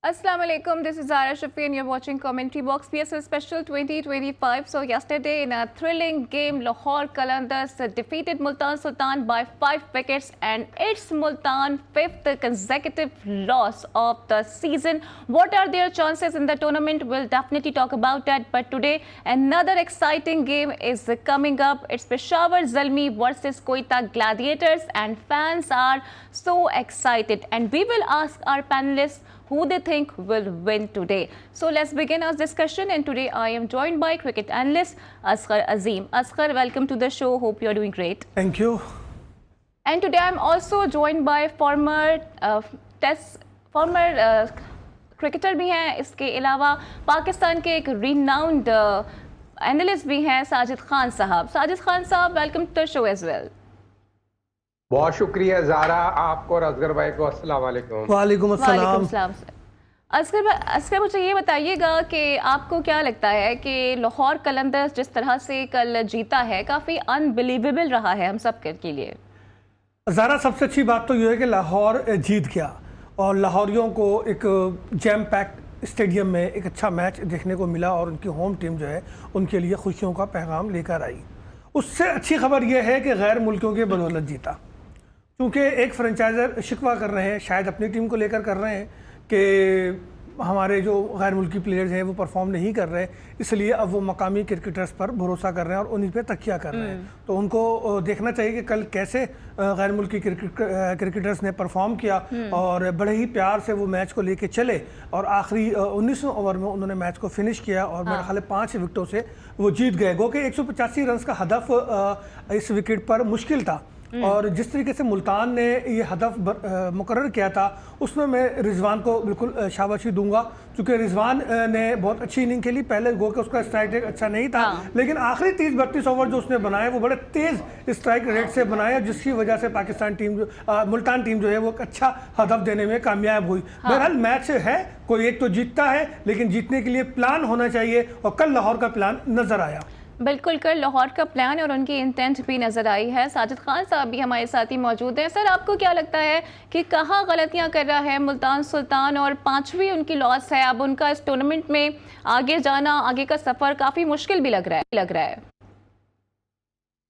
Assalamu alaikum, this is Zara Shafi and you're watching Commentary Box PSL Special 2025. So yesterday in a thrilling game, Lahore Qalandars defeated Multan Sultan by 5 wickets and it's Multan's 5th consecutive loss of the season. What are their chances in the tournament? We'll definitely talk about that. But today another exciting game is coming up. It's Peshawar Zalmi versus Quetta Gladiators and fans are so excited. And we will ask our panelists who they think will win today. So let's begin our discussion, and today I am joined by cricket analyst Asghar Azim. Asghar, welcome to the show. Hope you're doing great. Thank you. And today I'm also joined by former cricketer भी हैं, इसके अलावा पाकिस्तान के एक renowned analyst भी हैं, साजिद खान साहब. Sajid Khan साहब, welcome to the show as well. बहुत शुक्रिया ज़ारा आपको और असगर भाई को। अस्सलाम वालेकुम। वालेकुम अस्सलाम। असगर मुझे ये बताइएगा कि आपको क्या लगता है कि लाहौर कलंदर्स जिस तरह से कल जीता है काफ़ी अनबिलीवेबल रहा है हम सब के लिए। ज़ारा, सबसे अच्छी बात तो ये है कि लाहौर जीत गया और लाहौरियों को एक जैम पैक्ड स्टेडियम में एक अच्छा मैच देखने को मिला और उनकी होम टीम जो है उनके लिए खुशियों का पैगाम लेकर आई। उससे अच्छी खबर यह है कि गैर मुल्कियों की बदौलत जीता, क्योंकि एक फ्रेंचाइजर शिकवा कर रहे हैं, शायद अपनी टीम को लेकर कर रहे हैं कि हमारे जो गैर मुल्की प्लेयर्स हैं वो परफॉर्म नहीं कर रहे, इसलिए अब वो मकामी क्रिकेटर्स पर भरोसा कर रहे हैं और उन्हीं पे तकिया कर रहे हैं। तो उनको देखना चाहिए कि कल कैसे गैर मुल्की क्रिकेटर्स ने परफॉर्म किया और बड़े ही प्यार से वो मैच को लेके चले और आखिरी 19वें ओवर में उन्होंने मैच को फिनिश किया और मेरे ख्याल 5 विकेटों से वो जीत गए। गो कि 185 रन का हदफ इस विकेट पर मुश्किल था और जिस तरीके से मुल्तान ने ये हदफ मुकर्रर किया था उसमें मैं रिजवान को बिल्कुल शाबाशी दूंगा, क्योंकि रिजवान ने बहुत अच्छी इनिंग खेली। पहले गो के उसका स्ट्राइक रेट अच्छा नहीं था, लेकिन आखिरी 30-32 ओवर जो उसने बनाए वो बड़े तेज़ स्ट्राइक रेट से बनाए, जिसकी वजह से पाकिस्तान टीम मुल्तान टीम जो है वो अच्छा हदफ देने में कामयाब हुई। बहरहाल मैच है, कोई एक तो जीतता है, लेकिन जीतने के लिए प्लान होना चाहिए और कल लाहौर का प्लान नज़र आया। बिल्कुल, कल लाहौर का प्लान और उनकी इंटेंट भी नज़र आई है। साजिद खान साहब भी हमारे साथ ही मौजूद हैं। सर, आपको क्या लगता है कि कहाँ गलतियाँ कर रहा है मुल्तान सुल्तान और 5वीं उनकी लॉस है? अब उनका इस टूर्नामेंट में आगे जाना, आगे का सफ़र काफ़ी मुश्किल भी लग रहा है।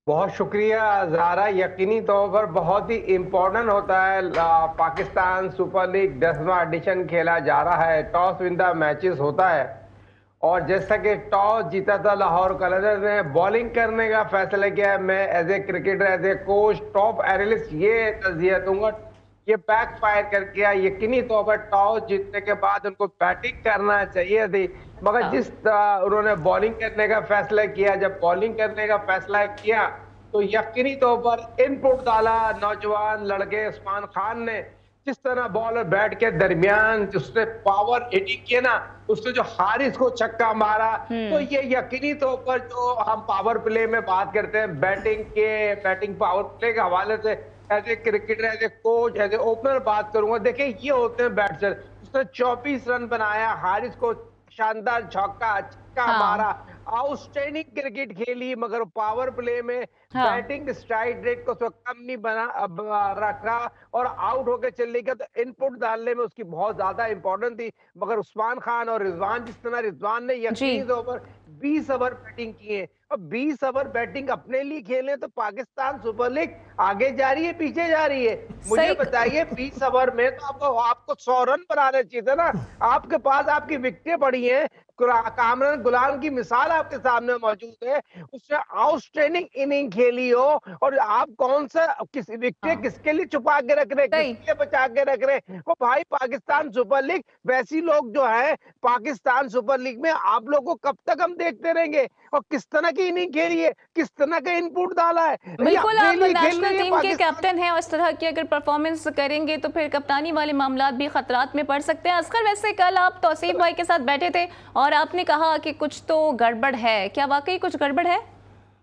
बहुत शुक्रिया ज़ारा। यकीनी तौर पर बहुत ही इम्पोर्टेंट होता है। पाकिस्तान सुपर लीग 10वां एडिशन खेला जा रहा है, टॉस विन द मैचेस होता है और जैसा कि टॉस जीता था लाहौर कलंदर्स ने बॉलिंग करने का फैसला किया। मैं as a cricketer, as a coach, top analyst ये तज़किया दूंगा, ये बैक फायर कर गया। यकीनी तौर पर टॉस जीतने के बाद उनको बैटिंग करना चाहिए थी, मगर जिस उन्होंने बॉलिंग करने का फैसला किया, जब बॉलिंग करने का फैसला किया तो यकीनी तौर पर इनपुट डाला नौजवान लड़के उस्मान खान ने। जिस तरह बॉल और बैट के दरमियान उसने पावर हिटिंग किया ना, उसने जो हारिस को छक्का मारा, तो ये यकीनी तौर पर जो हम पावर प्ले में बात करते हैं बैटिंग पावर प्ले के हवाले से as a cricketer, as a coach, as a opener बात करूंगा। देखिए ये होते हैं बैट्समैन। उसने 24 रन बनाया, हारिस को शानदार छक्का मारा, आउटस्टैंडिंग क्रिकेट खेली, मगर पावर प्ले में बैटिंग स्ट्राइक रेट को कम नहीं रखा और आउट होकर चलने का, तो इनपुट डालने में उसकी बहुत ज्यादा इंपॉर्टेंट थी। मगर उस्मान खान और रिजवान, जिस तरह रिजवान ने यकीनी तौर पर 20 ओवर बैटिंग किए और 20 ओवर बैटिंग अपने लिए खेले, तो पाकिस्तान सुपर लीग आगे जा रही है पीछे जा रही है? मुझे बताइए, 20 ओवर में तो आपको 100 रन बनाने चाहिए था ना। आपके पास आपकी विकेटें पड़ी हैं, कामरान गुलाम की मिसाल आपके सामने मौजूद है, उसने आउटस्टैंडिंग इनिंग खेली हो और आप कौन सा विकेट किसके लिए छुपा के रख रहे, किसके लिए बचा के रख रहे हो? भाई पाकिस्तान सुपर लीग, वैसी लोग जो है पाकिस्तान सुपर लीग में आप लोग को कब तक हम देखते रहेंगे? और किस तरह की इनिंग खेली है, किस तरह का इनपुट डाला है? बिल्कुल, आप नेशनल टीम के कैप्टन हैं और इस तरह की अगर परफॉर्मेंस करेंगे तो फिर कप्तानी वाले मामलात भी खतरात में पड़ सकते हैं। असगर, वैसे कल आप तौसीफ भाई के साथ बैठे थे और आपने कहा कि कुछ तो गड़बड़ है, क्या वाकई कुछ गड़बड़ है?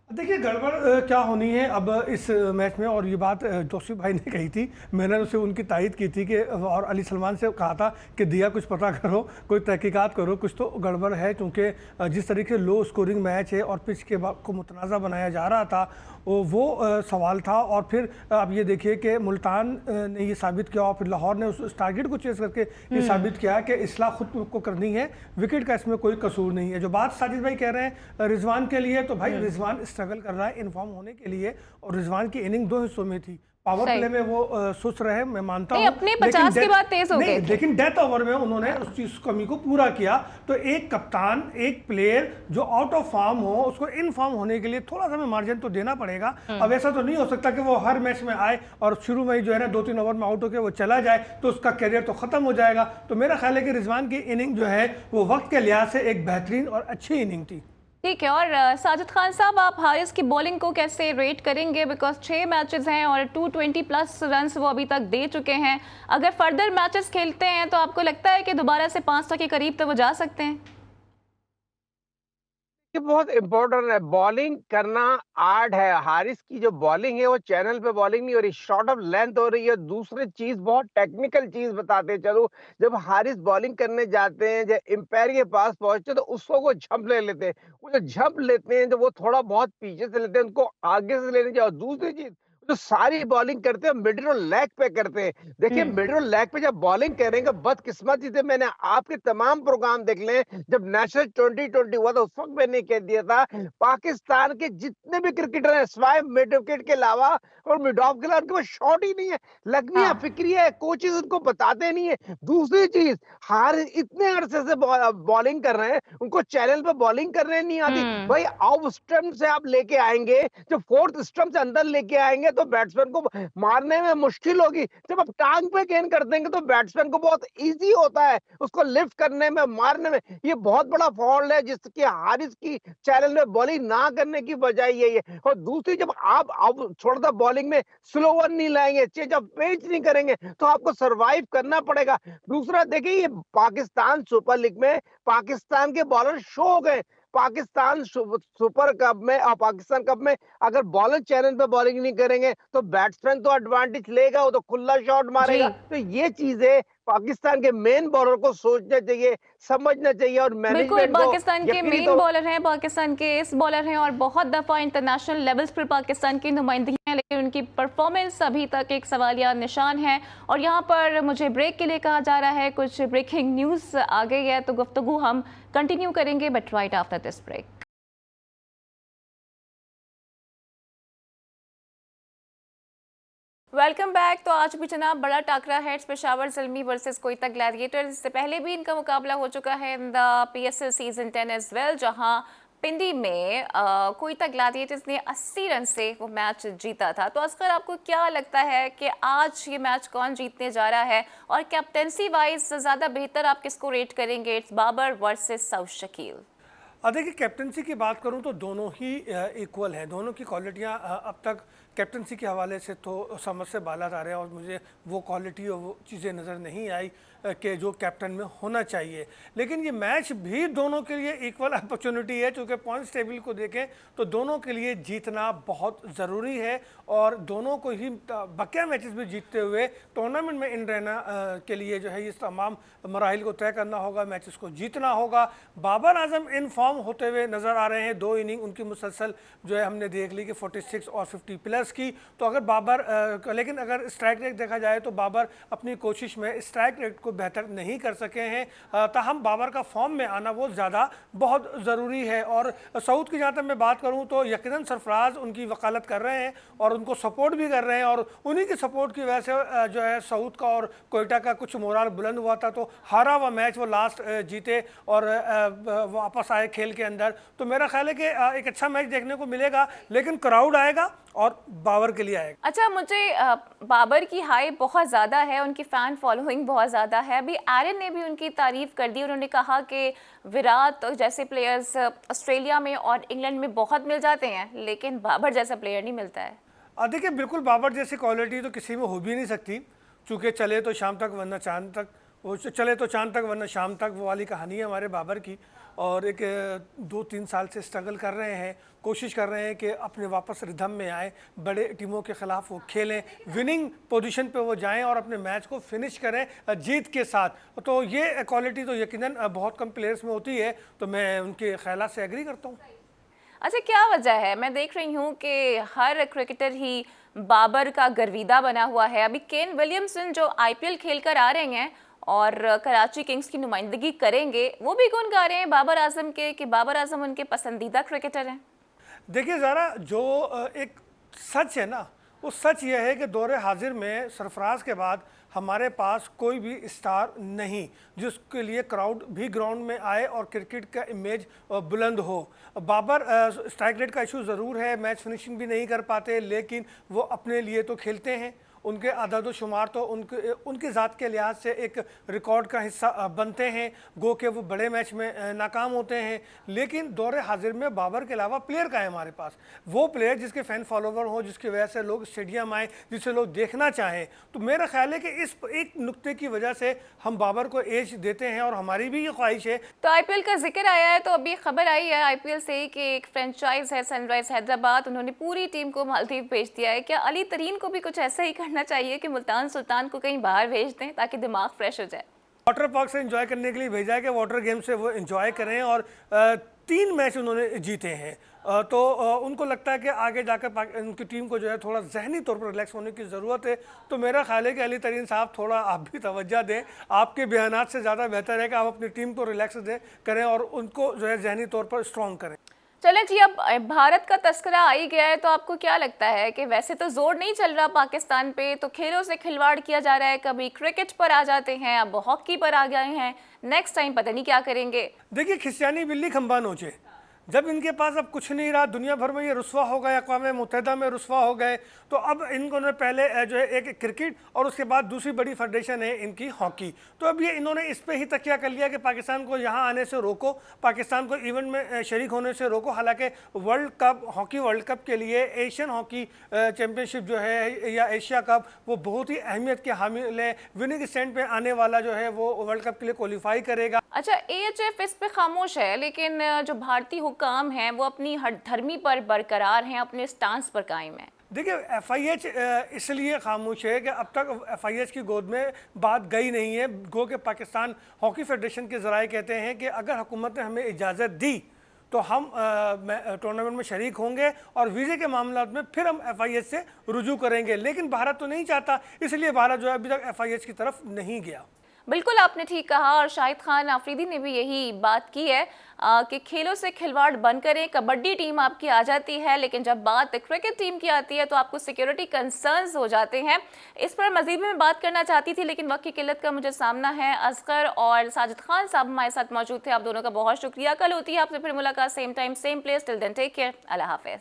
देखिए गड़बड़ क्या होनी है अब इस मैच में, और ये बात जोशी भाई ने कही थी, मैंने उससे उनकी तायद की थी कि, और अली सलमान से कहा था कि दिया कुछ पता करो, कोई तहकीकात करो, कुछ तो गड़बड़ है, क्योंकि जिस तरीके लो स्कोरिंग मैच है और पिच के को मुतनाज़ा बनाया जा रहा था वो सवाल था। और फिर आप ये देखिए कि मुल्तान ने ये साबित किया और फिर लाहौर ने उस टारगेट को चेस करके ये साबित किया कि इस्लाह खुद को करनी है, विकेट का इसमें कोई कसूर नहीं है। जो बात साजिद भाई कह रहे हैं रिजवान के लिए, तो भाई रिजवान स्ट्रगल कर रहा है इनफॉर्म होने के लिए, और रिजवान की इनिंग 2 हिस्सों में थी। पावर प्ले में वो सुस्त रहे, मैं मानता हूं, अपने 50 के बाद तेज हो गए, लेकिन डेथ ओवर में उन्होंने उस चीज कमी को पूरा किया। तो एक कप्तान, एक प्लेयर जो आउट ऑफ फॉर्म हो, उसको इन फॉर्म होने के लिए थोड़ा सा मार्जिन तो देना पड़ेगा। अब ऐसा तो नहीं हो सकता कि वो हर मैच में आए और शुरू में जो है ना 2-3 ओवर में आउट होकर वो चला जाए, तो उसका कैरियर तो खत्म हो जाएगा। तो मेरा ख्याल है कि रिजवान की इनिंग जो है वो वक्त के लिहाज से एक बेहतरीन और अच्छी इनिंग थी। ठीक है। और साजिद खान साहब, आप हारिस की बॉलिंग को कैसे रेट करेंगे? बिकॉज 6 मैचेस हैं और 220 प्लस रन्स वो अभी तक दे चुके हैं। अगर फर्दर मैचेस खेलते हैं तो आपको लगता है कि दोबारा से 500 के करीब तो वो जा सकते हैं? ये बहुत इंपॉर्टेंट है, बॉलिंग करना आर्ट है। हारिस की जो बॉलिंग है वो चैनल पे बॉलिंग नहीं हो रही, शॉर्ट ऑफ लेंथ हो रही है। दूसरी चीज, बहुत टेक्निकल चीज बताते चलो, जब हारिस बॉलिंग करने जाते हैं, जब एम्पायर के पास पहुंचते तो उसको वो झंप ले लेते हैं। वो जो झंप लेते हैं, तो वो थोड़ा बहुत पीछे से लेते हैं, उनको आगे से लेने चाहिए। और दूसरी चीज, जो सारी बॉलिंग करते हैं मिडिल लेग पे करते हैं। देखिए मिडिल लेग पे जब बॉलिंग करेंगे, बदकिस्मती से मैंने आपके तमाम प्रोग्राम देख ले, जब नेशनल 2020 हुआ था उस वक्त मैंने कह दिया था, पाकिस्तान के जितने भी क्रिकेटर हैं स्वाय मिड विकेट के अलावा और मिड ऑफ के अलावा, उनके पास शॉट ही नहीं है। लगनिया फिक्रिया है, कोचेस उनको बताते नहीं है। दूसरी चीज, हार इतने अरसे से बॉलिंग कर रहे हैं, उनको चैनल पे बॉलिंग करने नहीं आती। भाई ऑफ स्टंप से आप लेके आएंगे, जब फोर्थ स्टंप से अंदर लेके आएंगे तो बैट्समैन को मारने में मुश्किल होगी। जब आप टांग पे गेंद कर देंगे तो बैट्समैन को बहुत इजी होता है उसको लिफ्ट करने में, मारने में। ये बहुत बड़ा फॉल्ट है जिसकी हारिस की चैनल में बॉलिंग ना करने की वजह यही है। और दूसरी, जब आप छोड़ता बॉलिंग में स्लो वन नहीं लाएंगे, चेंज ऑफ पेस नहीं करेंगे, तो आपको सरवाइव करना पड़ेगा। दूसरा देखिए, ये पाकिस्तान सुपर लीग में पाकिस्तान के बॉलर शो हो गए। पाकिस्तान सुपर कप में और पाकिस्तान कप में अगर बॉलर चैनल पे बॉलिंग नहीं करेंगे तो बैट्समैन तो एडवांटेज लेगा, वो तो खुला शॉट मारेगा। तो ये चीजें पाकिस्तान के मेन बॉलर को सोचना चाहिए, समझना चाहिए। और बिल्कुल, मैनेजमेंट पाकिस्तान के मेन बॉलर हैं, पाकिस्तान के एस बॉलर हैं और बहुत दफा इंटरनेशनल लेवल्स पर पाकिस्तान की नुमाइंदगी है, लेकिन उनकी परफॉर्मेंस अभी तक एक सवालिया निशान है। और यहाँ पर मुझे ब्रेक के लिए कहा जा रहा है, कुछ ब्रेकिंग न्यूज आ गई है, तो गुफ्तगू हम कंटिन्यू करेंगे but right after this break. Welcome back. तो आज भी जनाब बड़ा टाकरा है, पेशावर ज़ल्मी वर्सेस कोयटा ग्लैडिएटर्स। इससे पहले भी इनका मुकाबला हो चुका है in the PSL season 10 as well, जहां पिंडी में कोयटा ग्लैडिएटर्स ने 80 रन से वो मैच जीता था। तो असगर, आपको क्या लगता है कि आज ये मैच कौन जीतने जा रहा है? और कैप्टेंसी वाइज ज़्यादा बेहतर आप किसको रेट करेंगे? It's Babar versus Saud Shakeel. देखिए, कैप्टनसी की बात करूं तो दोनों ही इक्वल हैं। दोनों की क्वालिटियां अब तक कैप्टनसी के हवाले से तो समझ से बाला आ रहे हैं, और मुझे वो क्वालिटी और वो चीज़ें नज़र नहीं आई कि जो कैप्टन में होना चाहिए। लेकिन ये मैच भी दोनों के लिए इक्वल अपॉर्चुनिटी है, क्योंकि पॉइंट्स टेबल को देखें तो दोनों के लिए जीतना बहुत ज़रूरी है, और दोनों को ही बकिया मैचेस भी जीतते हुए टूर्नामेंट में इन रहना के लिए जो है ये तमाम मराहिल को तय करना होगा, मैचेस को जीतना होगा। बाबर आजम इन फॉर्म होते हुए नज़र आ रहे हैं, 2 इनिंग उनकी मुसलसल जो है हमने देख ली कि 46 और 50 प्लस की। तो अगर बाबर लेकिन अगर स्ट्राइक रेट देखा जाए तो बाबर अपनी कोशिश में स्ट्राइक रेट को बेहतर नहीं कर सके हैं। ताहम बाबर का फॉर्म में आना वो ज़्यादा बहुत ज़रूरी है। और सऊद की जहाँ तक मैं बात करूँ तो यकीनन सरफराज उनकी वकालत कर रहे हैं और उनको सपोर्ट भी कर रहे हैं, और उन्हीं की सपोर्ट की वजह से जो है सऊद का और कोयटा का कुछ मोराल बुलंद हुआ था। तो हारा हुआ मैच वो लास्ट जीते और वापस आए खेल के अंदर। तो मेरा ख्याल है कि एक अच्छा मैच देखने को मिलेगा, लेकिन क्राउड आएगा और बाबर के लिए आएगा। अच्छा, मुझे बाबर की हाइप बहुत ज़्यादा है, उनकी फ़ैन फॉलोइंग बहुत ज़्यादा है। अभी एरन ने भी उनकी तारीफ़ कर दी, उन्होंने कहा कि विराट जैसे प्लेयर्स ऑस्ट्रेलिया में और इंग्लैंड में बहुत मिल जाते हैं, लेकिन बाबर जैसा प्लेयर नहीं मिलता है। देखिए, बिल्कुल बाबर जैसी क्वालिटी तो किसी में हो भी नहीं सकती, चूँकि चले तो शाम तक वरना चांद तक, वो चले तो चांद तक वरना शाम तक, वो वाली कहानी है हमारे बाबर की। और एक 2-3 साल से स्ट्रगल कर रहे हैं, कोशिश कर रहे हैं कि अपने वापस रिदम में आए, बड़े टीमों के ख़िलाफ़ वो खेलें, विनिंग पोजीशन पे वो जाएं और अपने मैच को फिनिश करें जीत के साथ। तो ये क्वालिटी तो यकीनन बहुत कम प्लेयर्स में होती है, तो मैं उनके ख़यालात से एग्री करता हूँ। अच्छा, क्या वजह है? मैं देख रही हूँ कि हर क्रिकेटर ही बाबर का गर्विदा बना हुआ है। अभी केन विलियमसन जो आईपीएल खेल कर आ रहे हैं और कराची किंग्स की नुमाइंदगी करेंगे, वो भी गुण गा रहे हैं बाबर आजम के कि बाबर आजम उनके पसंदीदा क्रिकेटर हैं। देखिए ज़रा, जो एक सच है ना, वो सच ये है कि दौरे हाजिर में सरफराज के बाद हमारे पास कोई भी स्टार नहीं जिसके लिए क्राउड भी ग्राउंड में आए और क्रिकेट का इमेज बुलंद हो। बाबर स्ट्राइक रेट का इशू ज़रूर है, मैच फिनिशिंग भी नहीं कर पाते, लेकिन वो अपने लिए तो खेलते हैं। उनके आदद शुमार तो उनकी ज़ात के लिहाज से एक रिकॉर्ड का हिस्सा बनते हैं, गो के वो बड़े मैच में नाकाम होते हैं। लेकिन दौरे हाजिर में बाबर के अलावा प्लेयर का है हमारे पास, वो प्लेयर जिसके फ़ैन फॉलोवर हो, जिसकी वजह से लोग स्टेडियम आए, जिसे लोग देखना चाहें। तो मेरा ख्याल है कि इस एक नुक्ते की वजह से हम बाबर को एज देते हैं और हमारी भी ये ख्वाहिश है। तो आईपीएल का जिक्र आया है, तो अभी खबर आई है आईपीएल से कि एक फ्रेंचाइज है सनराइज हैदराबाद, उन्होंने पूरी टीम को मालदीव भेज दिया है। क्या अली तरीन को भी कुछ ऐसा ही करना चाहिए कि मुल्तान सुल्तान को कहीं बाहर भेज दें ताकि दिमाग फ्रेश हो जाए? वाटर पार्क से एंजॉय करने के लिए भेजा है कि वाटर गेम से वो एंजॉय करें, और 3 मैच उन्होंने जीते हैं। तो उनको लगता है कि आगे जाकर उनकी टीम को जो है थोड़ा जहनी तौर पर रिलैक्स होने की ज़रूरत है। तो मेरा ख्याल है कि अली तरीन साहब, थोड़ा आप भी तवज्जो दें। आपके बयानात से ज़्यादा बेहतर है कि आप अपनी टीम को रिलैक्स करें और उनको जो है जहनी तौर पर स्ट्रॉन्ग करें। चलें जी, अब भारत का तस्करा आ ही गया है, तो आपको क्या लगता है कि वैसे तो जोर नहीं चल रहा पाकिस्तान पे, तो खेलों से खिलवाड़ किया जा रहा है, कभी क्रिकेट पर आ जाते हैं, अब हॉकी पर आ गए हैं, नेक्स्ट टाइम पता नहीं क्या करेंगे। देखिए, खिस्यानी बिल्ली खंबा नोचे। जब इनके पास अब कुछ नहीं रहा, दुनिया भर में ये रुस्वा हो गए, अक़वाम मुत्तहिदा में रुस्वा हो गए, तो अब इनको ने पहले जो है एक क्रिकेट और उसके बाद दूसरी बड़ी फेडरेशन है इनकी हॉकी। तो अब ये इन्होंने इस पे ही तकिया कर लिया कि पाकिस्तान को यहाँ आने से रोको, पाकिस्तान को इवेंट में शरीक होने से रोको। हालांकि world cup, hockey world cup के लिए एशियन हॉकी चैम्पियनशिप जो है या एशिया कप, वो बहुत ही अहमियत के हामिल है। विनिंग स्टैंड पे आने वाला जो है वो वर्ल्ड कप के लिए क्वालिफाई करेगा। अच्छा, एएचएफ इस पे खामोश है, लेकिन जो भारतीय हुक्काम हैं वो अपनी हठधर्मी पर बरकरार हैं, अपने स्टांस पर कायम है। देखिए, एफआईएच इसलिए खामोश है कि अब तक एफआईएच की गोद में बात गई नहीं है। गो के पाकिस्तान हॉकी फेडरेशन के ज़राए कहते हैं कि अगर हुकूमत ने हमें इजाज़त दी तो हम टूर्नामेंट में शरीक होंगे और वीज़े के मामला में फिर हम एफआईएच से रुजू करेंगे। लेकिन भारत तो नहीं चाहता, इसलिए भारत जो है अभी तक एफआईएच की तरफ नहीं गया। बिल्कुल, आपने ठीक कहा, और शाहिद खान आफरीदी ने भी यही बात की है कि खेलों से खिलवाड़ बंद करें। कबड्डी टीम आपकी आ जाती है, लेकिन जब बात क्रिकेट टीम की आती है तो आपको सिक्योरिटी कंसर्न्स हो जाते हैं। इस पर मजीद में बात करना चाहती थी, लेकिन वक्त की किल्लत का मुझे सामना है। असगर और साजिद खान साहब हमारे साथ मौजूद थे, आप दोनों का बहुत शुक्रिया। कल होती है आपसे फिर मुलाकात, same time same place. Till then take care, अल्लाह हाफिज़।